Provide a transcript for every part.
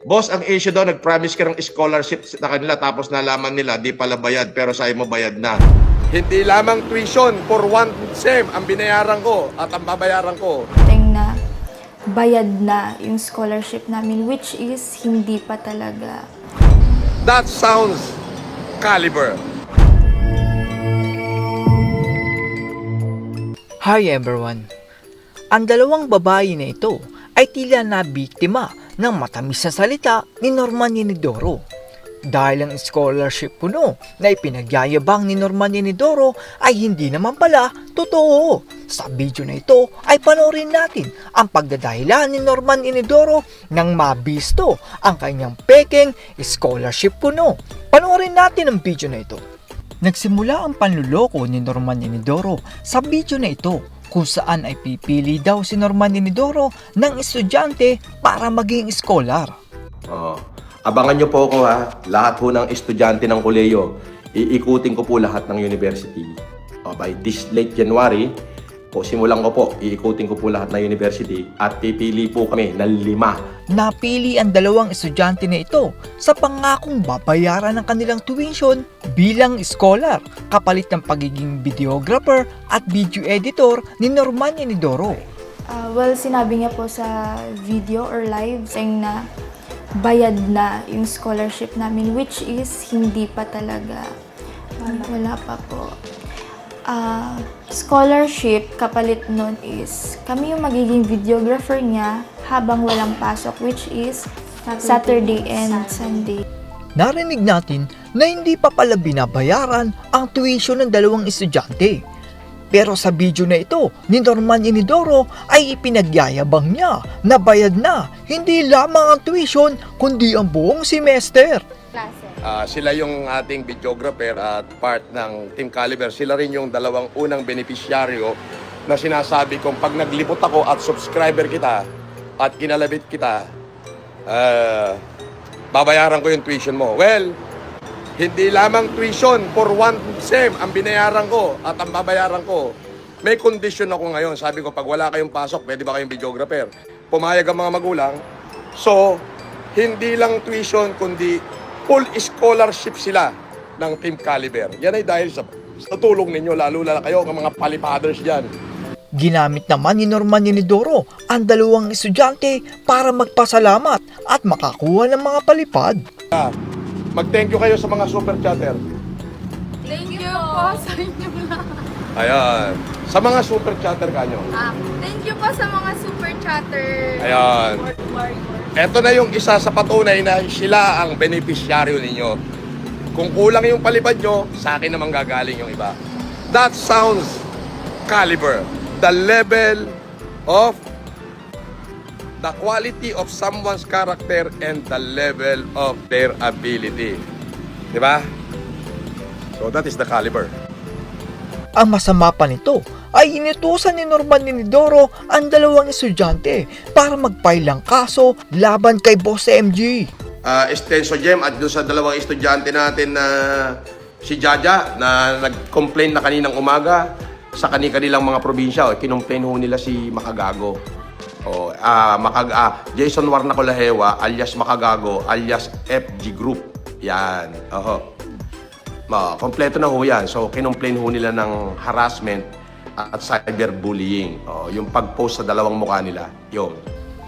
Boss, ang issue daw, nag-promise ka ng scholarship sa kanila tapos nalaman nila, di pala bayad, pero sa'yo mo bayad na. Hindi lamang tuition for one sem ang binayaran ko at ang babayaran ko. Na bayad na yung scholarship namin, which is hindi pa talaga. That sounds caliber. Hi everyone! Ang dalawang babae na ito ay tila nabiktima ng matamis na salita ni Norman Yenidoro. Dahil ang scholarship puno na ipinagyayabang ni Norman Yenidoro ay hindi naman pala totoo. Sa video na ito ay panoorin natin ang pagdadahilan ni Norman Yenidoro nang mabisto ang kanyang pekeng scholarship puno. Panoorin natin ang video na ito. Nagsimula ang panluloko ni Norman Yenidoro sa video na ito kung saan ay pipili daw si Norman Yenidoro ng estudyante para maging scholar. Abangan nyo po ako ha, lahat po ng estudyante ng koleyo, iikutin ko po lahat ng university. By this late January, simulan ko po, iikutin ko po lahat ng university at pipili po kami ng 5. Napili ang dalawang estudyante na ito sa pangakong babayaran ng kanilang tuition bilang scholar kapalit ng pagiging videographer at video editor ni Norman Yenidoro. Well, sinabi niya po sa video or live saying na bayad na yung scholarship namin, which is hindi pa talaga. Wala pa po. Scholarship, kapalit nun is kami yung magiging videographer niya habang walang pasok, which is Saturday and Sunday. Narinig natin na hindi pa pala binabayaran ang tuition ng dalawang estudyante. Pero sa video na ito ni Norman Yenidoro ay ipinagyayabang niya na bayad na hindi lamang ang tuition kundi ang buong semester. Sila yung ating videographer at part ng Team Caliber. Sila rin yung dalawang unang beneficiaryo na sinasabi kong pag naglipot ako at subscriber kita at kinalabit kita, babayaran ko yung tuition mo. Well, hindi lamang tuition for one sem ang binayaran ko at ang babayaran ko. May condition ako ngayon. Sabi ko, pag wala kayong pasok, pwede ba kayong videographer? Pumayag ang mga magulang. So, hindi lang tuition, kundi full scholarship sila ng Team Caliber. Yan ay dahil sa tulong ninyo, lalo na kayo, ang mga palipaders dyan. Ginamit naman ni Norman Yenidoro ang dalawang estudyante para magpasalamat at makakuha ng mga palipad. Mag-thank you kayo sa mga super chatter. Thank you po sa inyo lahat. Ayan. Sa mga super chatter kanyo. Thank you po sa mga super chatter. Ayan. Ito na yung isa sa patunay na sila ang beneficiaryo ninyo. Kung kulang yung palipad nyo, sa akin naman gagaling yung iba. That sounds caliber. The level of the quality of someone's character and the level of their ability. Diba? So that is the caliber. Ang masama pa nito ay inutusan ni Norman Yenidoro ang dalawang estudyante para mag-file ng kaso laban kay Boss MG. Estenso Gem at doon sa dalawang estudyante natin na si Jaja na nag-complain na kaninang umaga sa kanilang mga probinsya. Kinumplain ho nila si Makagago. Jason Warnacolahewa alias Makagago alias FG Group. Yan. Kompleto na ho yan. So, kinumplain ho nila ng harassment at cyberbullying. Yung pag-post sa dalawang mukha nila. Yun.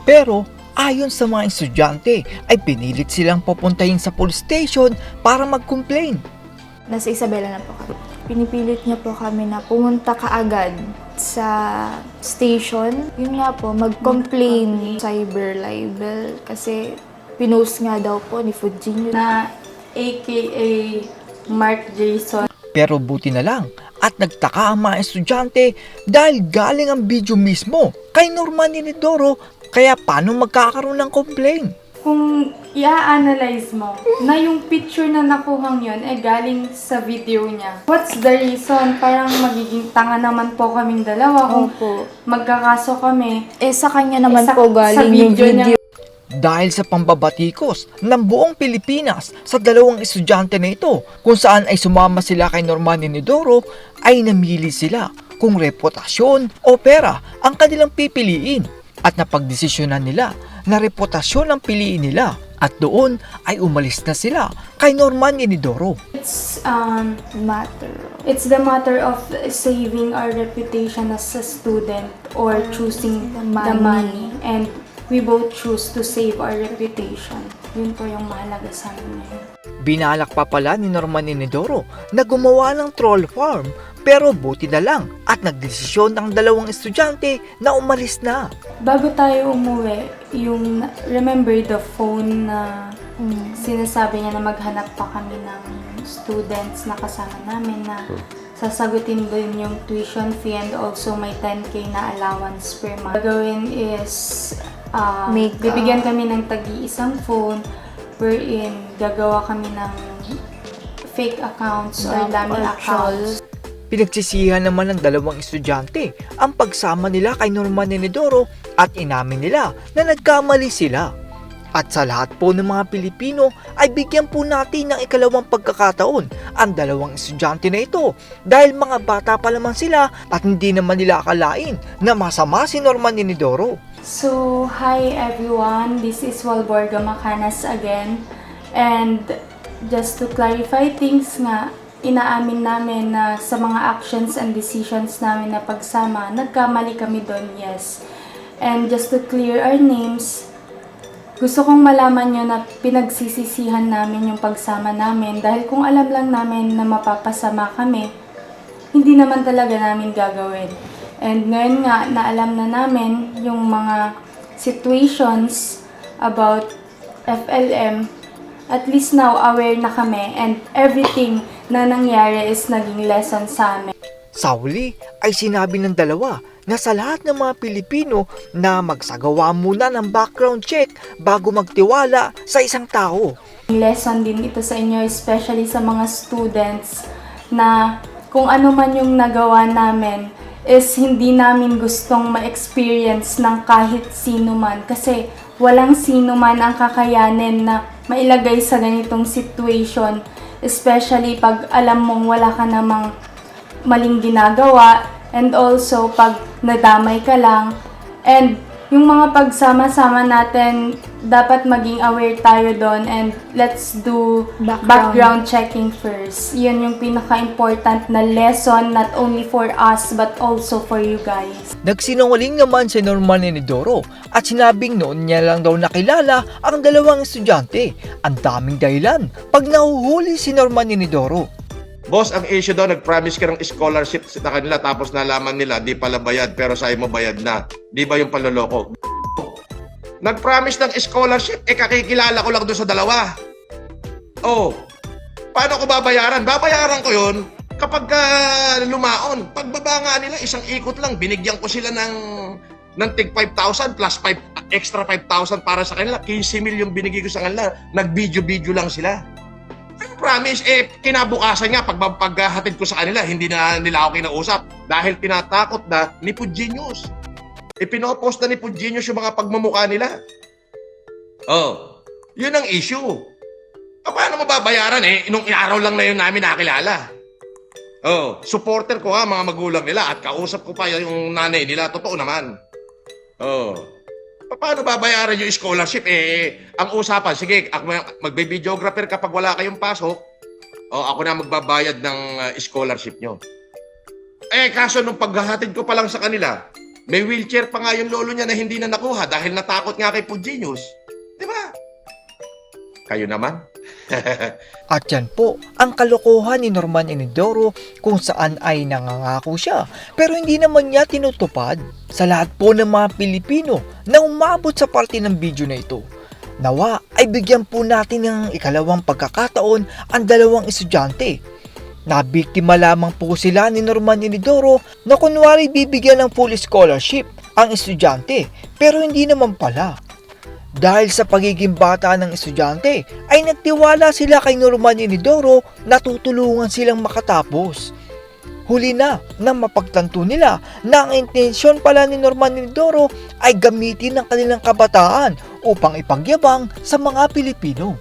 Pero ayon sa mga estudyante ay pinilit silang pupuntahin sa police station para mag-complain. Nasa Isabela na po kami. Pinipilit niya po kami na pumunta kaagad sa station. Yun nga po, mag-complain cyber libel kasi pinost nga daw po ni Fujin Na aka Mark Jason. Pero buti na lang at nagtaka ang mga estudyante dahil galing ang video mismo kay Norman Yenidoro, kaya paano magkakaroon ng complaint? Kung i-analyze mo na yung picture na nakuhang yun galing sa video niya. What's the reason? Parang magiging tanga naman po kaming dalawa kung Opo. magkakaso kami. Sa kanya naman Sa- po galing sa yung video niya. video. Dahil sa pambabatikos ng buong Pilipinas sa dalawang estudyante na ito kung saan ay sumama sila kay Norman Yenidoro, ay namili sila kung reputasyon o pera ang kanilang pipiliin at napagdesisyonan nila na reputasyon ang piliin nila At doon ay umalis na sila kay Norman Inidoro. It's Matter. it's the matter of saving our reputation as a student or choosing the the money. money. And we both choose to save our reputation. Yun po yung mahalaga sa amin ngayon. Binalak pa pala ni Norman Inidoro na gumawa ng troll farm, pero buti na lang at nagdesisyon ang dalawang estudyante na umalis na. Bago tayo umuwi, yung remember the phone na sinasabi niya na maghanap pa kami ng students na kasama namin na sasagutin din yung tuition fee and also may 10K na allowance per month. Gagawin is bibigyan kami ng tagi-isang phone wherein gagawa kami ng fake accounts or dummy accounts. Pinagsisihan naman ng dalawang estudyante ang pagsama nila kay Norman Inidoro at inamin nila na nagkamali sila. At sa lahat po ng mga Pilipino ay bigyan po natin ng ikalawang pagkakataon ang dalawang estudyante na ito dahil mga bata pa lamang sila at hindi naman nila akalain na masama si Norman Inidoro. So, hi everyone, this is Walborga Macanas again. And just to clarify things nga, inaamin namin na sa mga actions and decisions namin na pagsama, nagkamali kami doon, yes. And just to clear our names, gusto kong malaman nyo na pinagsisisihan namin yung pagsama namin dahil kung alam lang namin na mapapasama kami, hindi naman talaga namin gagawin. And ngayon nga, na alam na namin yung mga situations about FLM, at least now aware na kami and everything na nangyari is naging lesson sa amin. Sa huli ay sinabi ng dalawa na sa lahat ng mga Pilipino na magsagawa muna ng background check bago magtiwala sa isang tao. Lesson din ito sa inyo, especially sa mga students, na kung ano man yung nagawa namin is hindi namin gustong ma-experience ng kahit sino man kasi walang sino man ang kakayanin na mailagay sa ganitong situation, especially pag alam mong wala ka namang maling ginagawa and also pag nadamay ka lang. And yung mga pagsama-sama natin, dapat maging aware tayo doon and let's do background checking first. Yun yung pinaka-important na lesson not only for us but also for you guys. Nagsinungaling naman si Norman Inidoro at sinabing noon niya lang daw nakilala ang dalawang estudyante. Ang daming dahilan pag nahuhuli si Norman Inidoro. Boss, ang issue daw, nag-promise ka ng scholarship sa kanila tapos nalaman nila, di pala bayad pero sa'yo mo bayad na. Di ba yung panloloko? Nag-promise ng scholarship, kakikilala ko lang doon sa dalawa. Oh, paano ko babayaran? Babayaran ko yun kapag lumaon. Pagbaba nga nila, isang ikot lang, binigyan ko sila ng tig 5,000 plus extra 5,000 para sa kanila. 15,000 yung binigay ko sa kanila. Nag-video-video lang sila. Promise, kinabukasan nga, paghatid ko sa kanila, hindi na nila ako kinausap. Dahil tinatakot na ni Pugenius. Ipinopost na ni Pugenius yung mga pagmumukha nila. Oh, yun ang issue. Paano mo babayaran nung araw lang na yun namin nakilala? Oh, supporter ko mga magulang nila at kausap ko pa yung nanay nila. Totoo naman. Oh, paano babayaran yung scholarship? Ang usapan, sige, ako magbe-videographer kapag wala kayong pasok, ako na magbabayad ng scholarship nyo. Kaso nung paghahatid ko pa lang sa kanila, may wheelchair pa nga yung lolo niya na hindi na nakuha dahil natakot nga kay Pugenius. Di ba? Kayo naman? At yan po ang kalokohan ni Norman Inidoro kung saan ay nangangako siya pero hindi naman niya tinutupad. Sa lahat po ng mga Pilipino na umabot sa parte ng video na ito, nawa ay bigyan po natin ng ikalawang pagkakataon ang dalawang estudyante. Nabiktima lamang po sila ni Norman Inidoro na kunwari bibigyan ng full scholarship ang estudyante pero hindi naman pala. Dahil sa pagiging bata ng estudyante ay nagtiwala sila kay Norman Inidoro na tutulungan silang makatapos. Huli na mapagtanto nila na ang intensyon pala ni Norman Inidoro ay gamitin ang kanilang kabataan upang ipagyabang sa mga Pilipino.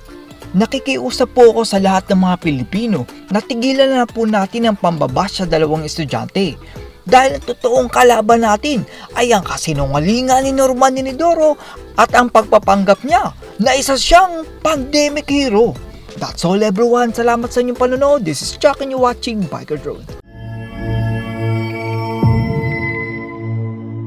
Nakikiusap po ako sa lahat ng mga Pilipino na tigilan na po natin ang pambabash sa dalawang estudyante. Dahil ang totoong kalaban natin ay ang kasinungalingan ni Norman Inidoro at ang pagpapanggap niya na isa siyang pandemic hero. That's all everyone. Salamat sa inyong panonood. This is Chuck and you're watching Biker Drone.